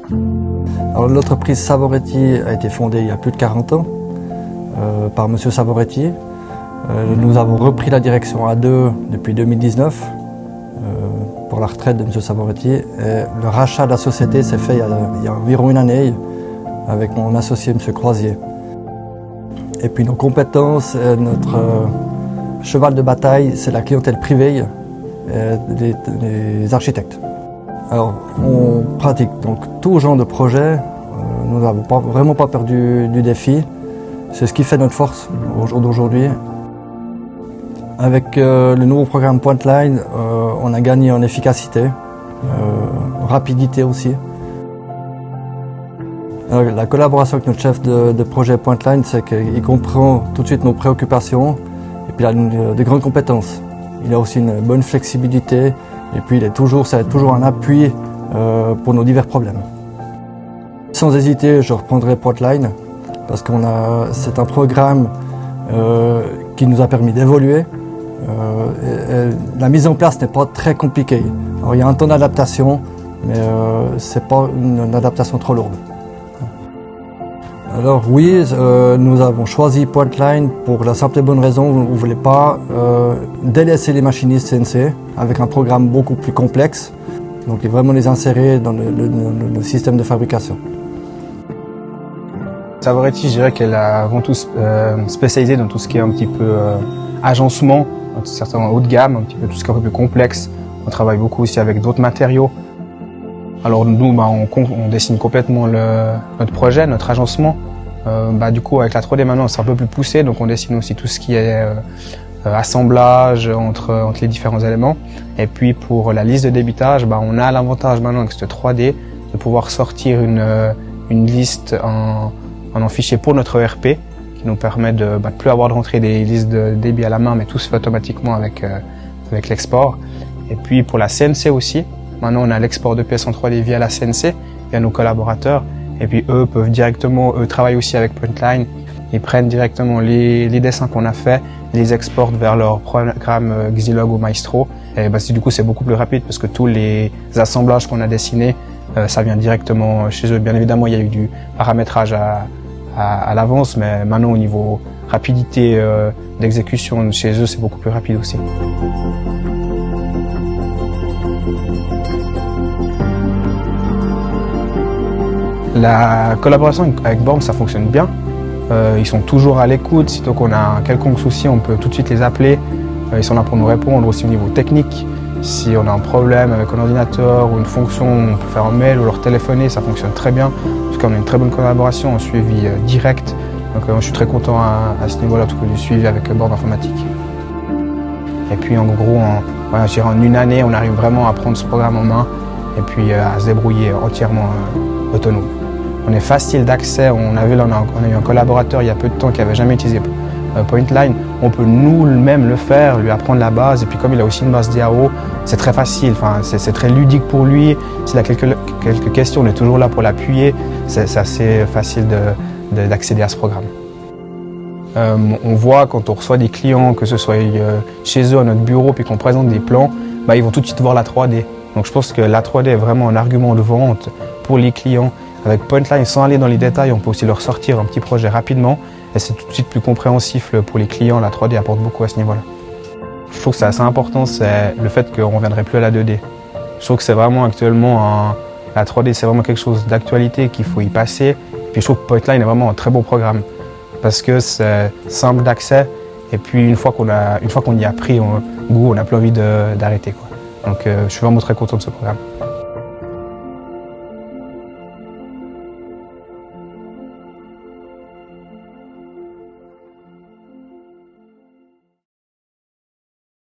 Alors, l'entreprise Savoretti a été fondée il y a plus de 40 ans par M. Savoretti. Nous avons repris la direction à deux depuis 2019 pour la retraite de M. Savoretti. Et le rachat de la société s'est fait il y a environ une année avec mon associé M. Croisier. Et puis nos compétences, notre cheval de bataille, c'est la clientèle privée et les architectes. Alors, on pratique donc tout genre de projet. Nous n'avons vraiment pas peur du défi. C'est ce qui fait notre force au jour d'aujourd'hui. Avec le nouveau programme Pointline, on a gagné en efficacité, rapidité aussi. Alors, la collaboration avec notre chef de projet Pointline, c'est qu'il comprend tout de suite nos préoccupations et puis il a de grandes compétences. Il a aussi une bonne flexibilité et puis ça va être toujours un appui pour nos divers problèmes. Sans hésiter, je reprendrai Pointline parce c'est un programme qui nous a permis d'évoluer. La mise en place n'est pas très compliquée. Alors, il y a un temps d'adaptation, mais ce n'est pas une adaptation trop lourde. Alors oui, nous avons choisi Pointline pour la simple et bonne raison où on ne voulait pas délaisser les machinistes CNC avec un programme beaucoup plus complexe, donc vraiment les insérer dans le système de fabrication. Savoretti, je dirais qu'elle est avant tout spécialisée dans tout ce qui est un petit peu agencement, certainement haut de gamme, un petit peu tout ce qui est un peu plus complexe. On travaille beaucoup aussi avec d'autres matériaux. Alors nous, on dessine complètement notre projet, notre agencement. Du coup, avec la 3D maintenant, c'est un peu plus poussé, donc on dessine aussi tout ce qui est assemblage entre les différents éléments. Et puis pour la liste de débitage, on a l'avantage maintenant avec cette 3D de pouvoir sortir une liste en fichier pour notre ERP, qui nous permet de plus avoir de rentrer des listes de débit à la main, mais tout se fait automatiquement avec l'export. Et puis pour la CNC aussi, maintenant on a l'export de pièces en 3D via la CNC, via nos collaborateurs. Et puis eux travaillent aussi avec Pointline. Ils prennent directement les dessins qu'on a fait, les exportent vers leur programme Xilog ou Maestro. Et du coup c'est beaucoup plus rapide parce que tous les assemblages qu'on a dessinés, ça vient directement chez eux. Bien évidemment il y a eu du paramétrage à l'avance, mais maintenant au niveau rapidité d'exécution chez eux, c'est beaucoup plus rapide aussi. La collaboration avec Born, ça fonctionne bien. Ils sont toujours à l'écoute. Sitôt qu'on a un quelconque souci, on peut tout de suite les appeler. Ils sont là pour nous répondre aussi au niveau technique. Si on a un problème avec un ordinateur ou une fonction, on peut faire un mail ou leur téléphoner, ça fonctionne très bien. En tout cas, on a une très bonne collaboration, un suivi direct. Donc je suis très content à ce niveau-là, tout cas du suivi avec Born Informatique. Et puis en gros, en une année, on arrive vraiment à prendre ce programme en main et puis à se débrouiller entièrement autonome. On est facile d'accès, on a eu un collaborateur il y a peu de temps qui n'avait jamais utilisé Pointline. On peut nous-mêmes le faire, lui apprendre la base, et puis comme il a aussi une base DAO, c'est très facile, c'est très ludique pour lui. S'il a quelques questions, on est toujours là pour l'appuyer. C'est assez facile d'accéder à ce programme. On voit quand on reçoit des clients, que ce soit chez eux à notre bureau, puis qu'on présente des plans, ils vont tout de suite voir la 3D. Donc je pense que la 3D est vraiment un argument de vente pour les clients. Avec Pointline, sans aller dans les détails, on peut aussi leur sortir un petit projet rapidement et c'est tout de suite plus compréhensif pour les clients. La 3D apporte beaucoup à ce niveau-là. Je trouve que c'est assez important, c'est le fait qu'on ne reviendrait plus à la 2D. Je trouve que c'est vraiment actuellement, la 3D c'est vraiment quelque chose d'actualité, qu'il faut y passer. Puis je trouve que Pointline est vraiment un très beau programme parce que c'est simple d'accès et puis une fois qu'on y a pris goût, on n'a plus envie d'arrêter. Donc je suis vraiment très content de ce programme.